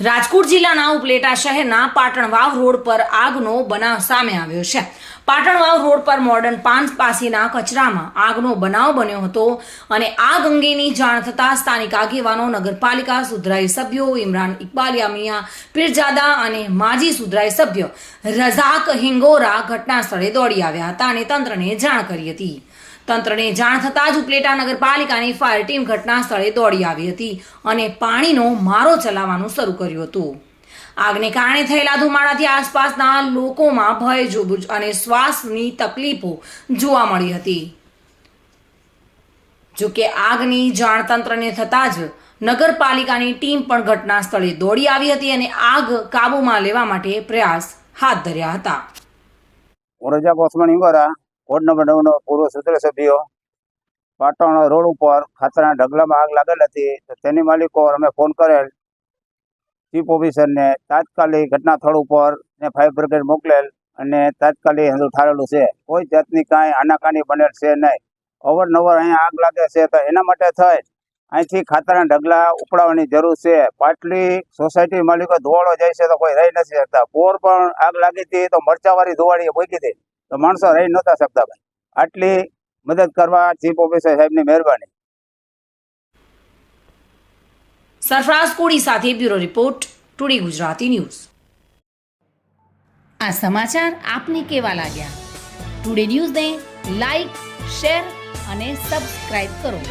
રાજકોટ જિલ્લાના ઉપલેટા શહેરના પાટણ વાવ રોડ પર આગનો બનાવ સામે આવ્યો છે। પાટણ વાવ રોડ પર મોડર્ન પાન પાસેના કચરામાં આગનો બનાવ બન્યો હતો અને આગ અંગેની જાણ થતાં સ્થાનિક આગેવાનો, નગરપાલિકા સુધરાઈ સભ્યો ઇમરાન ઇકબાલિયા મિયા પીરજાદા અને માજી સુધરાઈ સભ્ય રઝાક હિંગોરા ઘટના સ્થળે દોડી આવ્યા હતા અને તંત્રને જાણ કરી હતી। તંત્રને જાણ થતાં જ ઉપલેટા નગરપાલિકાની ફાયર ટીમ ઘટના સ્થળે દોડી આવી હતી અને પાણીનો મારો ચલાવવાનું શરૂ કર્યું હતું। આગને કારણે થયેલા ધુમાડાથી આસપાસના લોકોમાં ભય અને શ્વાસની તકલીફો જોવા મળી હતી। જોકે આગની જાણ તંત્રને થતાં જ નગરપાલિકાની ટીમ પણ ઘટના સ્થળે દોડી આવી હતી અને આગ કાબૂમાં લેવા માટે પ્રયાસ હાથ ધર્યા હતા। વોર્ડ નંબર 9 પૂર્વ સૂત્ર સભ્યો પાટણ રોડ ઉપર ખાતરના ઢગલામાં આગ લાગેલ હતી તો તેની માલિકો અમે ફોન કરેલ ચીફ ઓફિસરને તાત્કાલિક ઘટના સ્થળ ઉપર ને ફાયર બ્રિગેડ મોકલેલ અને તાત્કાલિક હંધું ઠારેલું છે। કોઈ જાતની કાંઈ આનાકાની બનેલ છે નહીં। અવારનવાર અહીંયા આગ લાગે છે તો એના માટે થઈ અહીંથી ખાતરના ઢગલા ઉપડાવવાની જરૂર છે। પાટલી સોસાયટી માલિકો ધોવાળો જાય છે તો કોઈ રહી નથી શકતા। પોર પણ આગ લાગી હતી તો મરચાવાળી ધોવાળીએ મૂકી હતી તો માણસો રહી નહોતા શકતા। ભાઈ આટલી મદદ કરવા ચીફ ઓફિસર સાહેબની મહેરબાની। સરફરાઝ કોડી સાથે bureau report, today Gujarati news. આ સમાચાર આપને કેવા લાગ્યા? ટુડે ન્યૂઝને લાઈક, શેર અને સબસ્ક્રાઇબ કરો।